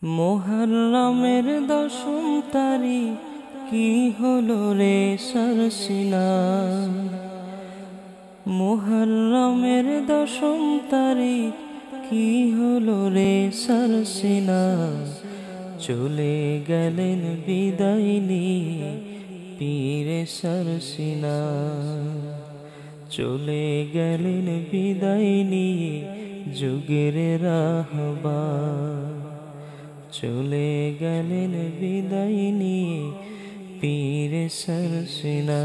মুহররমের দশম তারিখ কি হলো রে সরসিনা। মুহররমের দশম তারিখ কি হলো রে সরসিনা। চলে গেলেন বিদায় নিয়ে পীরে সরসিনা। চলে গেলেন বিদায় নিয়ে যুগের রাহবার। চলে গেলেন বিদায় নিয়ে পীরে সরসিনা।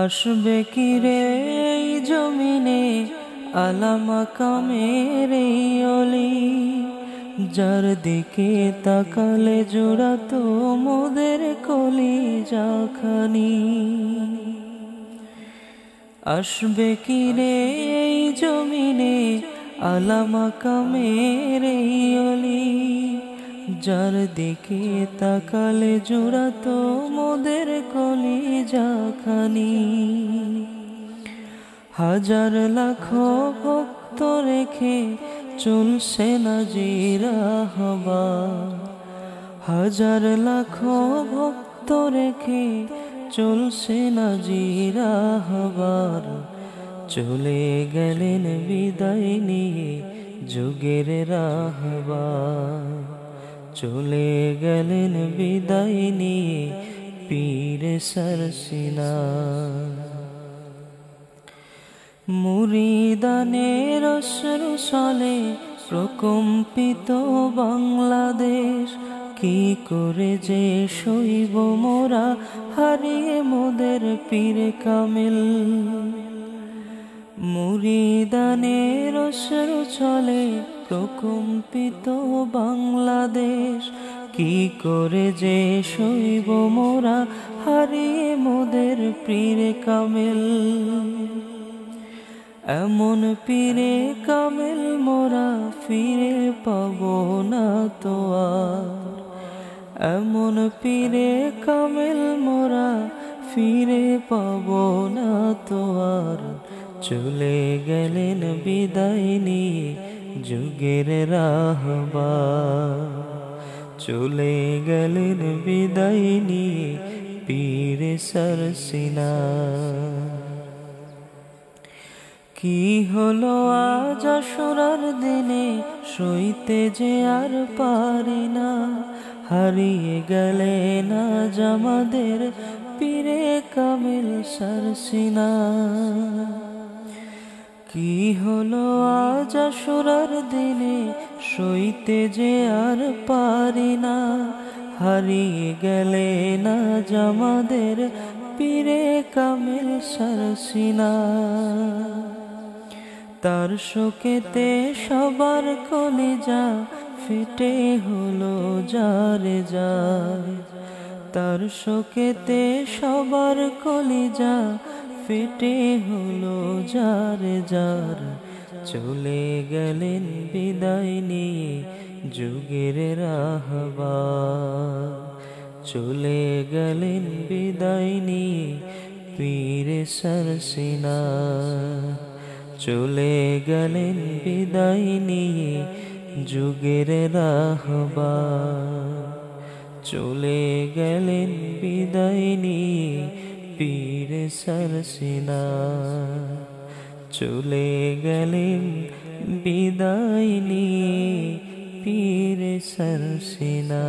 আসবে কি রে এই জমিনে আলা মাকামের এই অলি। যার দিকে তাকালে জোড়াতো মোদের কলিজাখানি। আসবে কি রে এই জমিনে আলা মাকামের এই অলি। যার দিকে তাকালে জোড়াতো মোদের কলিজাখানি। হাজার লাখো ভক্ত রেখে চলছে না জিরাহবার। হাজার লাখো ভক্ত রেখে চলছে না জিরাহবার। চলে গেলেন বিদায় নিয়ে যুগের রাহবার। চলে গেলেন বিদায় নিয়ে পীরে সরসিনা। মুরিদানের অশ্রু ছলে প্রকম্পিত বাংলাদেশ। কি করে যে সইব মোরা হারিয়ে মোদের পীরে কামিল। মুরিদানের অশ্রু ছলে প্রকম্পিত বাংলাদেশ। কি করে যে সইব মোরা হারিয়ে মোদের পীরে কামিল। এমন পীরে কামিল মোরা ফিরে পাবো না তো আর। এমন পীরে কামিল মোরা ফিরে পাবো না তো আর। চলে গেলেন বিদায় নিয়ে যুগের রাহবার। চলে গেলেন বিদায় নিয়ে পীরে সরসিনা। কি হলো আজ আশুরার দিনে সইতে যে আর পারি না। হারিয়ে গেলেন আজ আমাদের পীরে কামিল সরসিনা। কি হলো আজ আশুরার দিনে সইতে যে আর পারি না। হারিয়ে গেলেন আজ আমাদের পীরে কামিল সরসিনা। তার শোকেতে সবার কলিজা ফেটে হলো যারে যায়। তার শোকেতে সবার কলিজা ফেটে হলো যারে যার। চলে গেলেন বিদায় নিয়ে যুগের রাহবার। চলে গেলেন বিদায় নিয়ে পীরে সরসিনা। চলে গেলেন বিদায় নিয়ে যুগের রাহবার। চলে গেলেন বিদায় নিয়ে পীরে সরসিনা। চলে গেলেন বিদায় নিয়ে পীরে সরসিনা।